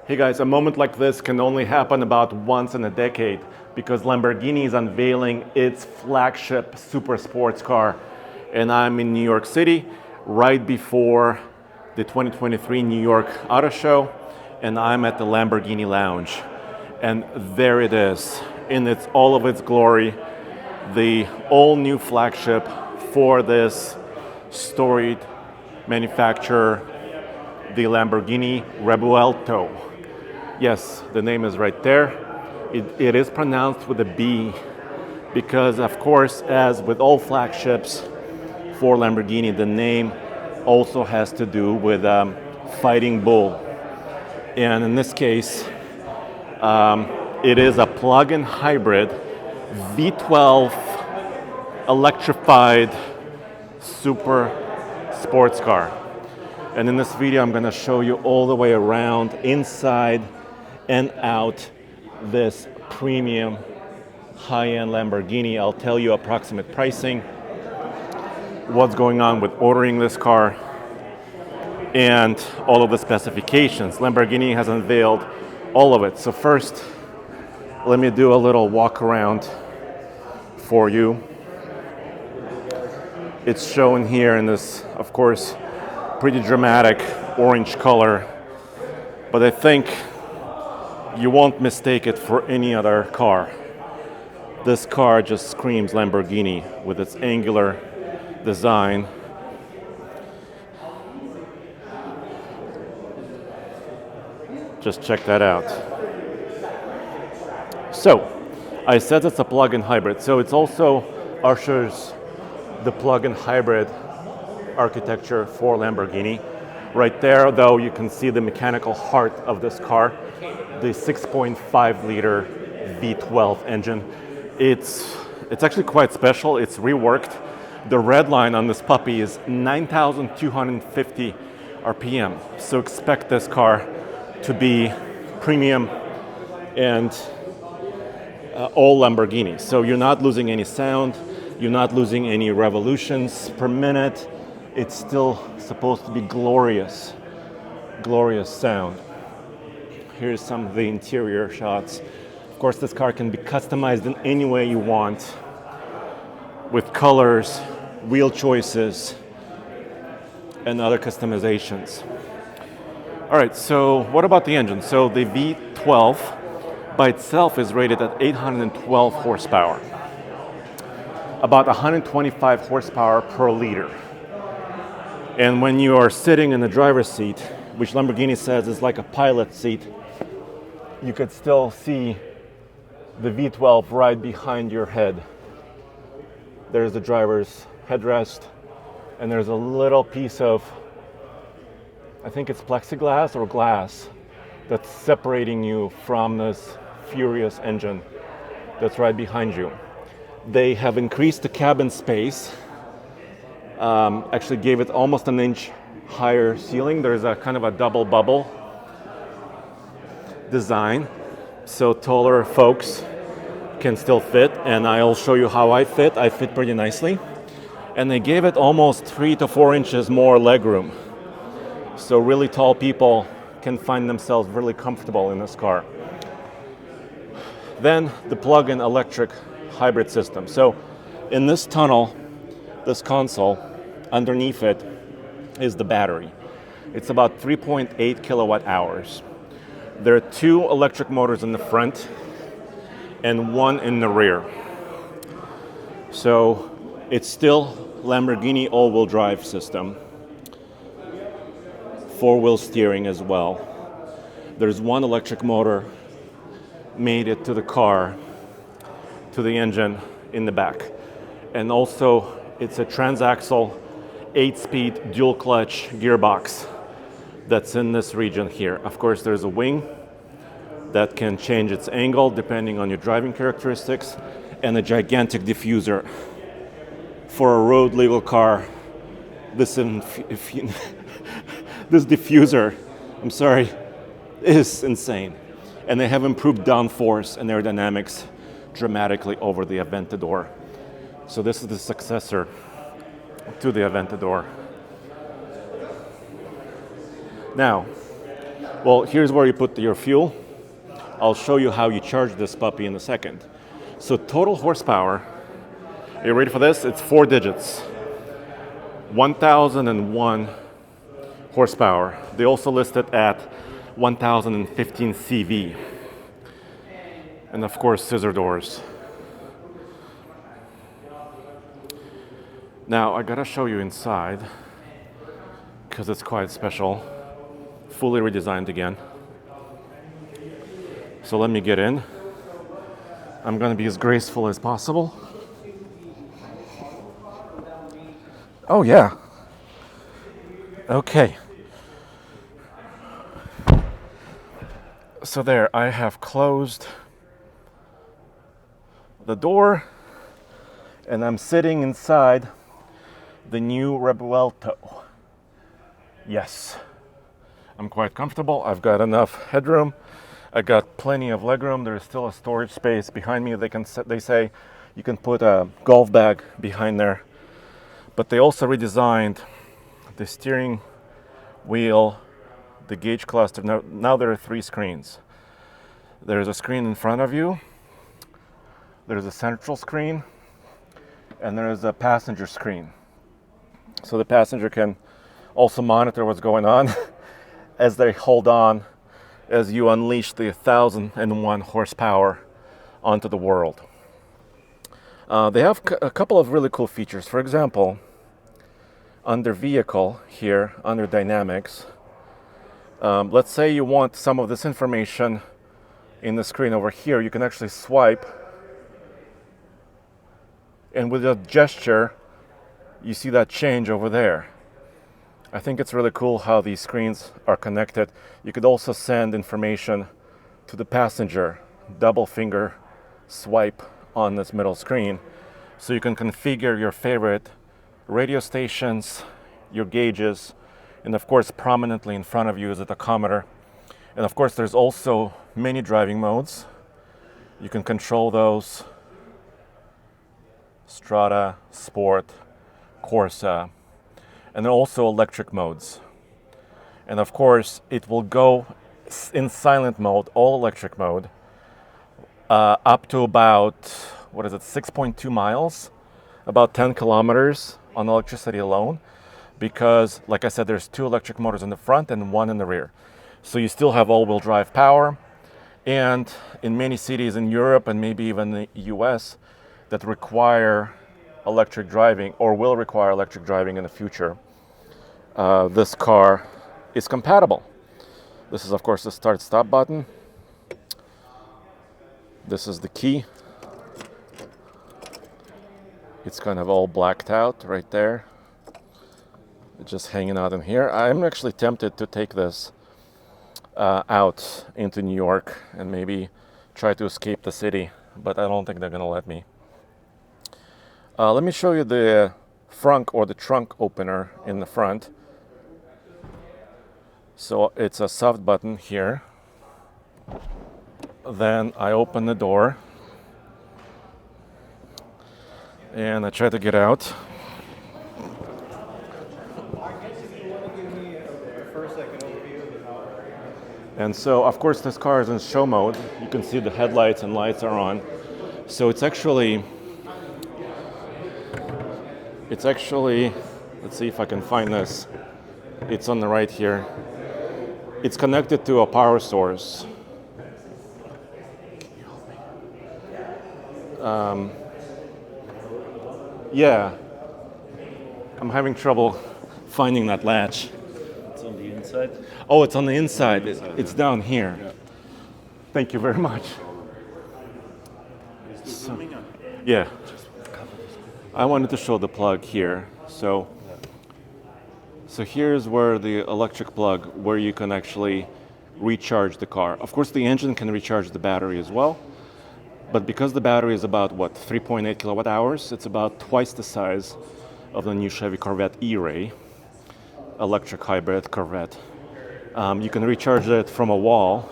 Hey guys, a moment like this can only happen about once in a decade because Lamborghini is unveiling its flagship super sports car. And I'm in New York City right before the 2023 New York Auto Show, and I'm at the Lamborghini Lounge. And there it is, in all of its glory, the all-new flagship for this storied manufacturer, the Lamborghini Revuelto. Yes, the name is right there. It is pronounced with a B because, of course, as with all flagships for Lamborghini, the name also has to do with fighting bull. And in this case, it is a plug-in hybrid V12 electrified super sports car. And in this video, I'm going to show you all the way around, inside and out, this premium high-end Lamborghini. I'll tell you approximate pricing, what's going on with ordering this car, and all of the specifications. Lamborghini has unveiled all of it. So first, let me do a little walk around for you. It's shown here in this, of course, pretty dramatic orange color, but I think you won't mistake it for any other car. This car just screams Lamborghini with its angular design. Just check that out. So, I said it's a plug-in hybrid, so it's also ushers the plug-in hybrid architecture for Lamborghini. Right there, though, you can see the mechanical heart of this car, the 6.5 liter V12 engine. It's actually quite special. It's reworked. The red line on this puppy is 9,250 RPM. So expect this car to be premium and all Lamborghini. So you're not losing any sound. You're not losing any revolutions per minute. It's still supposed to be glorious sound. Here's some of the interior shots. Of course, this car can be customized in any way you want, with colors, wheel choices, and other customizations. All right, so what about the engine? So the V12 by itself is rated at 812 horsepower, about 125 horsepower per liter. And when you are sitting in the driver's seat, which Lamborghini says is like a pilot seat, you could still see the V12 right behind your head. There's the driver's headrest, and there's a little piece of, I think it's plexiglass or glass, that's separating you from this furious engine that's right behind you. They have increased the cabin space, actually gave it almost an inch higher ceiling. There's a kind of a double bubble design, so taller folks can still fit, and I'll show you how I fit. I fit pretty nicely. And they gave it almost 3 to 4 inches more legroom. So really tall people can find themselves really comfortable in this car. Then the plug-in electric hybrid system. So in this tunnel, this console, underneath it is the battery. It's about 3.8 kilowatt hours. There are 2 electric motors in the front and 1 in the rear. So it's still Lamborghini all-wheel drive system, 4-wheel steering as well. There's 1 electric motor made it to the car, to the engine in the back. And also it's a transaxle 8-speed dual clutch gearbox that's in this region here. Of course, there's a wing that can change its angle depending on your driving characteristics, and a gigantic diffuser. For a road legal car, this diffuser, I'm sorry, is insane. And they have improved downforce and aerodynamics dramatically over the Aventador. So this is the successor to the Aventador. Now, Well, here's where you put your fuel. I'll show you how you charge this puppy in a second. So total horsepower, are you ready for this? It's 4 digits. 1001 horsepower. They also list it at 1015 CV. And of course, scissor doors. Now, I gotta show you inside because it's quite special. Fully redesigned again. So let me get in. I'm gonna be as graceful as possible. Oh yeah. Okay. So there, I have closed the door and I'm sitting inside the new Revuelto. Yes, I'm quite comfortable. I've got enough headroom. I got plenty of legroom. There is still a storage space behind me. They say you can put a golf bag behind there. But they also redesigned the steering wheel, the gauge cluster. Now there are 3 screens. There's a screen in front of you. There's a central screen, and there is a passenger screen. So the passenger can also monitor what's going on as they hold on as you unleash the 1001 horsepower onto the world. They have a couple of really cool features. For example, under vehicle here, under dynamics, let's say you want some of this information in the screen over here. You can actually swipe, and with a gesture, you see that change over there. I think it's really cool how these screens are connected. You could also send information to the passenger, double finger swipe on this middle screen. So you can configure your favorite radio stations, your gauges, and of course prominently in front of you is a tachometer. And of course there's also many driving modes. You can control those: Strada, Sport, Corsa, and then also electric modes. And of course it will go in silent mode, all electric mode, up to about, 6.2 miles, about 10 kilometers on electricity alone, because like I said, there's 2 electric motors in the front and 1 in the rear. So you still have all-wheel drive power. And in many cities in Europe and maybe even the US that require electric driving or will require electric driving in the future, this car is compatible. This is of course the start-stop button. This is the key. It's kind of all blacked out right there. It's just hanging out in here. I'm actually tempted to take this out into New York and maybe try to escape the city, but I don't think they're gonna let me. Let me show you the frunk or the trunk opener in the front. So it's a soft button here. Then I open the door and I try to get out. And so, of course, this car is in show mode. You can see the headlights and lights are on. So it's actually, let's see if I can find this. It's on the right here. It's connected to a power source. Yeah, I'm having trouble finding that latch. It's on the inside. Oh, it's on the inside. It's down here. Yeah. Thank you very much. Yeah. I wanted to show the plug here. So here's where the electric plug, where you can actually recharge the car. Of course, the engine can recharge the battery as well. But because the battery is about, 3.8 kilowatt hours, it's about twice the size of the new Chevy Corvette E-Ray, electric hybrid Corvette. You can recharge it from a wall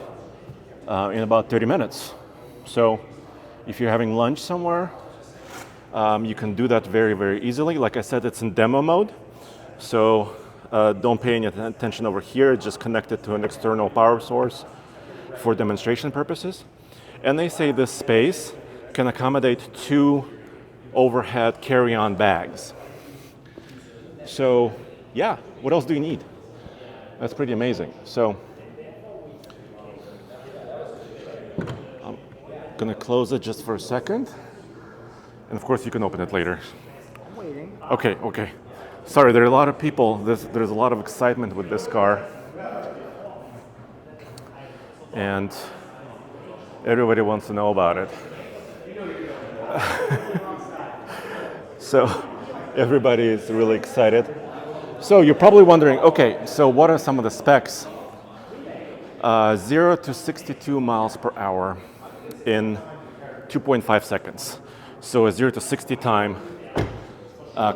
in about 30 minutes. So if you're having lunch somewhere, you can do that very, very easily. Like I said, it's in demo mode. So Don't pay any attention over here, it's just connected to an external power source for demonstration purposes. And they say this space can accommodate 2 overhead carry-on bags. So yeah, what else do you need? That's pretty amazing. So I'm gonna close it just for a second. And of course you can open it later. I'm waiting. Okay. Sorry, there are a lot of people. There's a lot of excitement with this car. And everybody wants to know about it. So everybody is really excited. So you're probably wondering, okay, so what are some of the specs? 0 to 62 miles per hour in 2.5 seconds. So a 0 to 60 time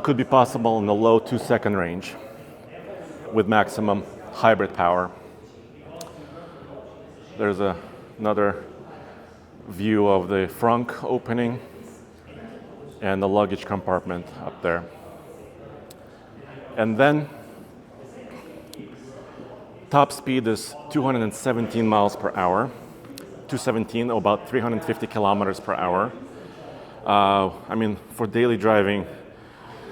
could be possible in the low 2-second range with maximum hybrid power. There's another view of the frunk opening and the luggage compartment up there. And then top speed is 217 miles per hour, 217, about 350 kilometers per hour. I mean, for daily driving,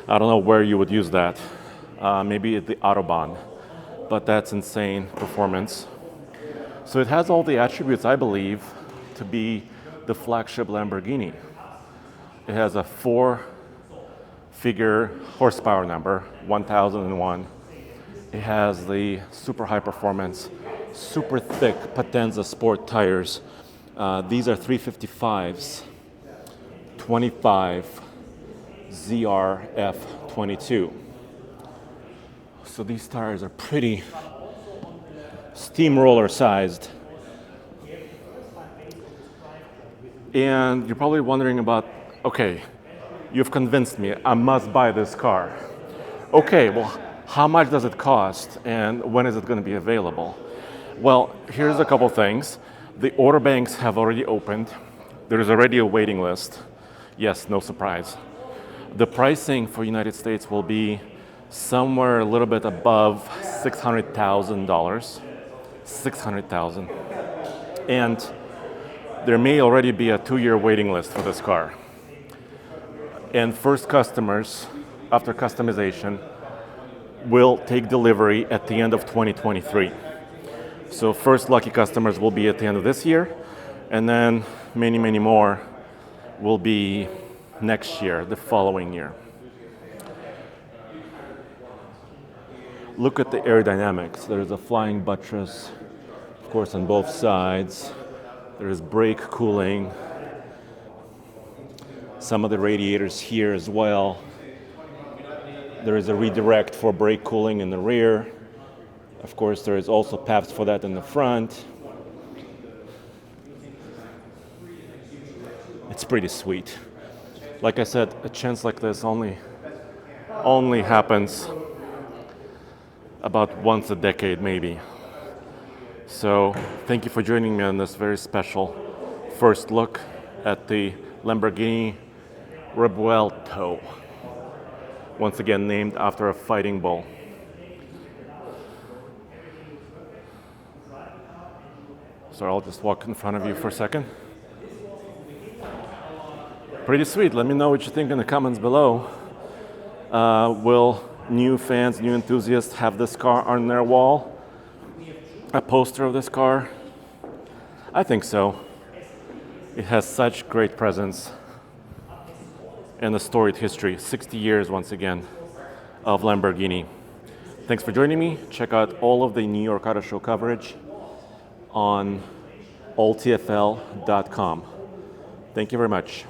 I don't know where you would use that. Maybe at the Autobahn, but that's insane performance. So it has all the attributes, I believe, to be the flagship Lamborghini. It has a 4-figure horsepower number, 1001. It has the super high performance, super thick Potenza Sport tires. These are 355s, 25 ZRF 22. So these tires are pretty steamroller sized. And you're probably wondering about, okay, you've convinced me, I must buy this car. Okay, well, how much does it cost and when is it going to be available? Well, here's a couple things. The order banks have already opened. There's already a waiting list. Yes, no surprise. The pricing for United States will be somewhere a little bit above $600,000. $600,000. And there may already be a 2-year waiting list for this car. And first customers, after customization, will take delivery at the end of 2023. So first lucky customers will be at the end of this year, and then many, many more will be next year, the following year. Look at the aerodynamics. There's a flying buttress, of course, on both sides. There is brake cooling. Some of the radiators here as well. There is a redirect for brake cooling in the rear. Of course, there is also paths for that in the front. It's pretty sweet. Like I said, a chance like this only happens about once a decade, maybe. So thank you for joining me on this very special first look at the Lamborghini Revuelto. Once again, named after a fighting bull. So I'll just walk in front of you for a second. Pretty sweet. Let me know what you think in the comments below. Will new fans, new enthusiasts have this car on their wall? A poster of this car? I think so. It has such great presence and a storied history. 60 years, once again, of Lamborghini. Thanks for joining me. Check out all of the New York Auto Show coverage on alltfl.com. Thank you very much.